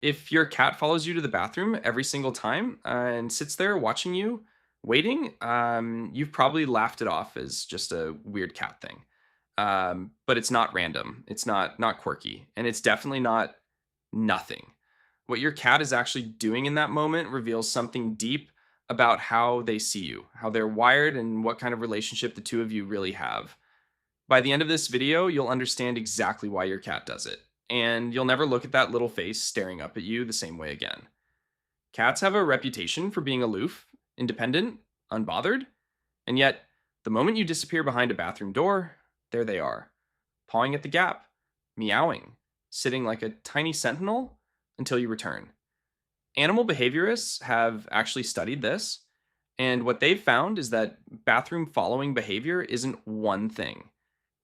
If your cat follows you to the bathroom every single time and sits there watching you, waiting, you've probably laughed it off as just a weird cat thing. But it's not random. It's not quirky, and it's definitely not nothing. What your cat is actually doing in that moment reveals something deep about how they see you, how they're wired, and what kind of relationship the two of you really have. By the end of this video, you'll understand exactly why your cat does it, and you'll never look at that little face staring up at you the same way again. Cats have a reputation for being aloof, independent, unbothered, and yet, the moment you disappear behind a bathroom door, there they are, pawing at the gap, meowing, sitting like a tiny sentinel until you return. Animal behaviorists have actually studied this, and what they've found is that bathroom following behavior isn't one thing.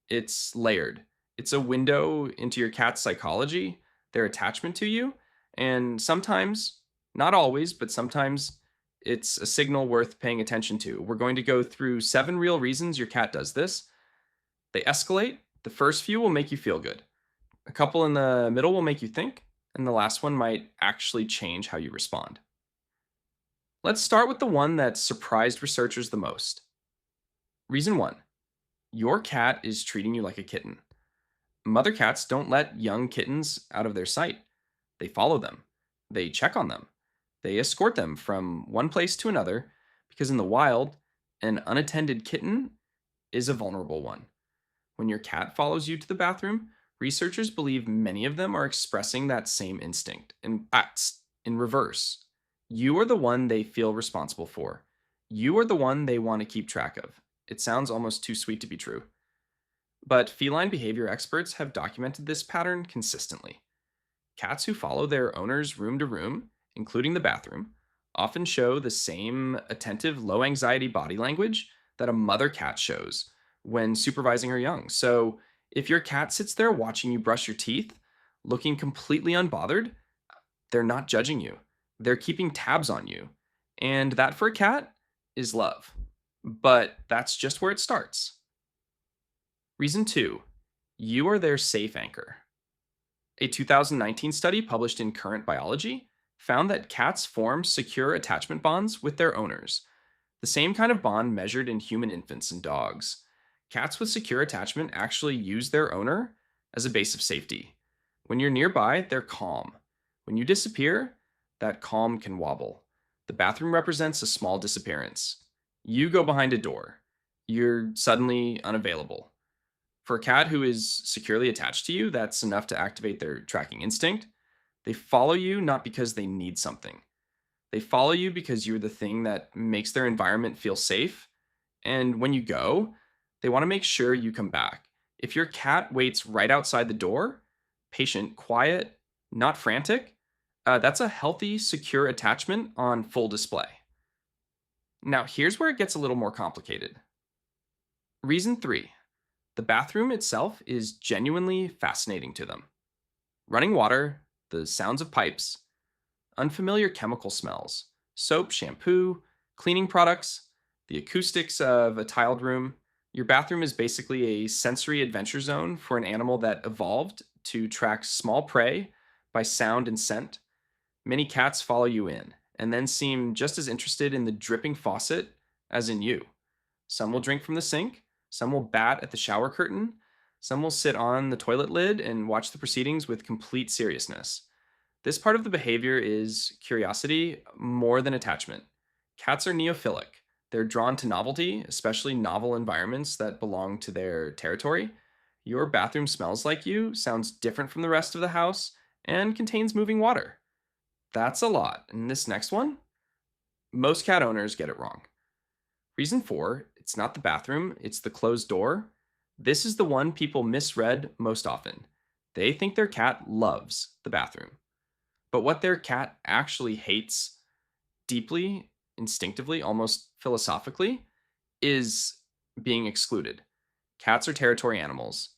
It's layered. It's a window into your cat's psychology, their attachment to you, and sometimes, not always, but sometimes it's a signal worth paying attention to. We're going to go through 7 real reasons your cat does this. They escalate. The first few will make you feel good. A couple in the middle will make you think, and the last one might actually change how you respond. Let's start with the one that surprised researchers the most. Reason 1: your cat is treating you like a kitten. Mother cats don't let young kittens out of their sight. They follow them, they check on them, they escort them from one place to another because in the wild, an unattended kitten is a vulnerable one. When your cat follows you to the bathroom, researchers believe many of them are expressing that same instinct. In fact, in reverse, you are the one they feel responsible for. You are the one they want to keep track of. It sounds almost too sweet to be true. But feline behavior experts have documented this pattern consistently. Cats who follow their owners room to room, including the bathroom, often show the same attentive, low anxiety body language that a mother cat shows when supervising her young. So, if your cat sits there watching you brush your teeth, looking completely unbothered, they're not judging you. They're keeping tabs on you. And that for a cat is love. But that's just where it starts. Reason 2: you are their safe anchor. A 2019 study published in Current Biology found that cats form secure attachment bonds with their owners, the same kind of bond measured in human infants and dogs. Cats with secure attachment actually use their owner as a base of safety. When you're nearby, they're calm. When you disappear, that calm can wobble. The bathroom represents a small disappearance. You go behind a door. You're suddenly unavailable. For a cat who is securely attached to you, that's enough to activate their tracking instinct. They follow you not because they need something. They follow you because you're the thing that makes their environment feel safe. And when you go, they want to make sure you come back. If your cat waits right outside the door, patient, quiet, not frantic, that's a healthy, secure attachment on full display. Now, here's where it gets a little more complicated. Reason 3: the bathroom itself is genuinely fascinating to them. Running water, the sounds of pipes, unfamiliar chemical smells, soap, shampoo, cleaning products, the acoustics of a tiled room. Your bathroom is basically a sensory adventure zone for an animal that evolved to track small prey by sound and scent. Many cats follow you in and then seem just as interested in the dripping faucet as in you. Some will drink from the sink, some will bat at the shower curtain, some will sit on the toilet lid and watch the proceedings with complete seriousness. This part of the behavior is curiosity more than attachment. Cats are neophilic. They're drawn to novelty, especially novel environments that belong to their territory. Your bathroom smells like you, sounds different from the rest of the house, and contains moving water. That's a lot. And this next one, most cat owners get it wrong. Reason 4: it's not the bathroom, it's the closed door. This is the one people misread most often. They think their cat loves the bathroom. But what their cat actually hates deeply, instinctively, almost philosophically, is being excluded. Cats are territory animals.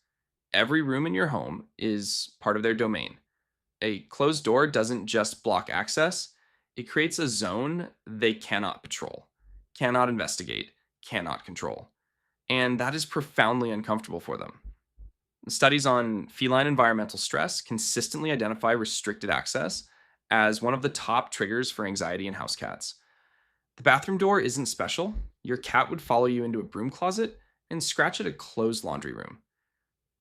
Every room in your home is part of their domain. A closed door doesn't just block access, it creates a zone they cannot patrol, cannot investigate, cannot control. And that is profoundly uncomfortable for them. Studies on feline environmental stress consistently identify restricted access as one of the top triggers for anxiety in house cats. The bathroom door isn't special. Your cat would follow you into a broom closet and scratch at a closed laundry room.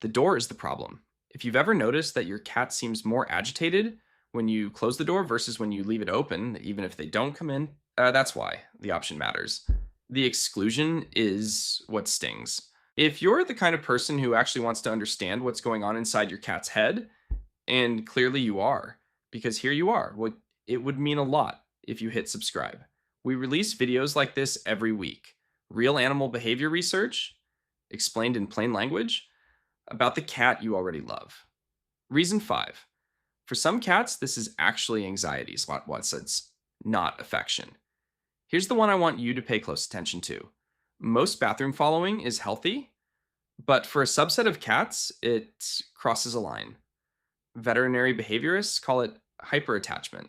The door is the problem. If you've ever noticed that your cat seems more agitated when you close the door versus when you leave it open, even if they don't come in, that's why the option matters. The exclusion is what stings. If you're the kind of person who actually wants to understand what's going on inside your cat's head, and clearly you are, because here you are, it would mean a lot if you hit subscribe. We release videos like this every week. Real animal behavior research, explained in plain language, about the cat you already love. Reason 5. For some cats, this is actually anxiety, it's not affection. Here's the one I want you to pay close attention to. Most bathroom following is healthy, but for a subset of cats, it crosses a line. Veterinary behaviorists call it hyperattachment,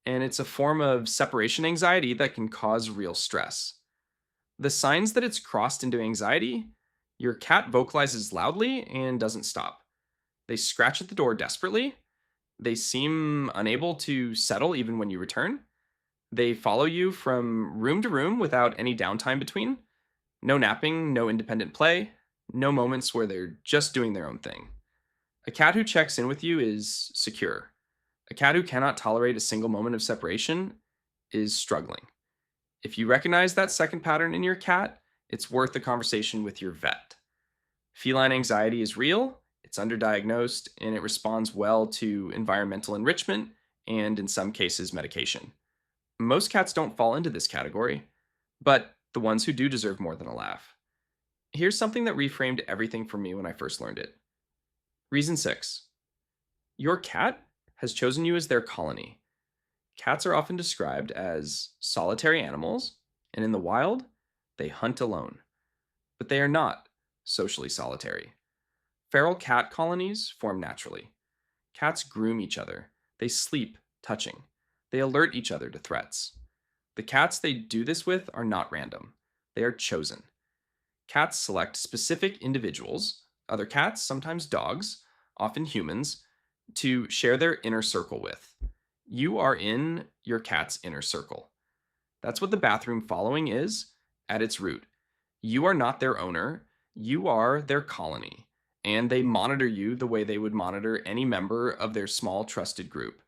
and it's a form of separation anxiety that can cause real stress. The signs that it's crossed into anxiety: your cat vocalizes loudly and doesn't stop. They scratch at the door desperately. They seem unable to settle even when you return. They follow you from room to room without any downtime between. No napping, no independent play, no moments where they're just doing their own thing. A cat who checks in with you is secure. A cat who cannot tolerate a single moment of separation is struggling. If you recognize that second pattern in your cat, it's worth a conversation with your vet. Feline anxiety is real, it's underdiagnosed, and it responds well to environmental enrichment and, in some cases, medication. Most cats don't fall into this category, but the ones who do deserve more than a laugh. Here's something that reframed everything for me when I first learned it. Reason 6. Your cat has chosen you as their colony. Cats are often described as solitary animals, and in the wild, they hunt alone. But they are not socially solitary. Feral cat colonies form naturally. Cats groom each other. They sleep touching. They alert each other to threats. The cats they do this with are not random. They are chosen. Cats select specific individuals, other cats, sometimes dogs, often humans, to share their inner circle with. You are in your cat's inner circle. That's what the bathroom following is at its root. You are not their owner, you are their colony, and they monitor you the way they would monitor any member of their small trusted group.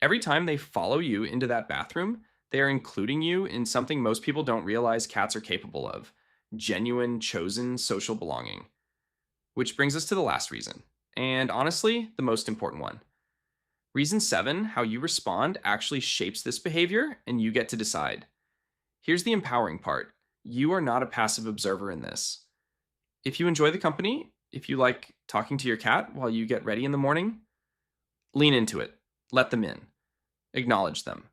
Every time they follow you into that bathroom, they are including you in something most people don't realize cats are capable of: genuine, chosen social belonging. Which brings us to the last reason, and honestly, the most important one. Reason 7, how you respond actually shapes this behavior, and you get to decide. Here's the empowering part. You are not a passive observer in this. If you enjoy the company, if you like talking to your cat while you get ready in the morning, lean into it. Let them in. Acknowledge them.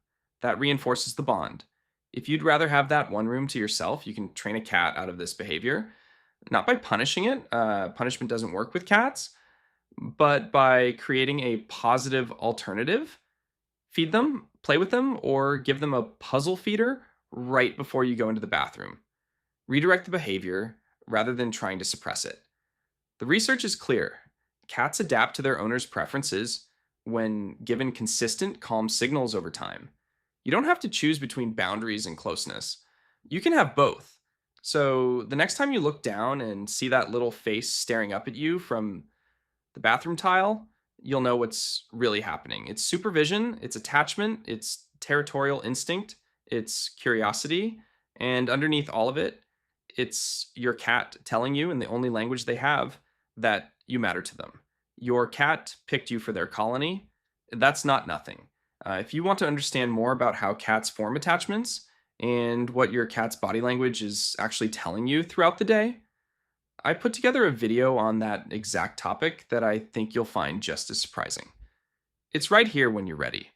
That reinforces the bond. If you'd rather have that one room to yourself, you can train a cat out of this behavior. Not by punishing it. Punishment doesn't work with cats, but by creating a positive alternative. Feed them, play with them, or give them a puzzle feeder right before you go into the bathroom. Redirect the behavior rather than trying to suppress it. The research is clear. Cats adapt to their owner's preferences when given consistent, calm signals over time. You don't have to choose between boundaries and closeness. You can have both. So the next time you look down and see that little face staring up at you from the bathroom tile, you'll know what's really happening. It's supervision, it's attachment, it's territorial instinct, it's curiosity, and underneath all of it, it's your cat telling you in the only language they have that you matter to them. Your cat picked you for their colony. That's not nothing. If you want to understand more about how cats form attachments and what your cat's body language is actually telling you throughout the day, I put together a video on that exact topic that I think you'll find just as surprising. It's right here when you're ready.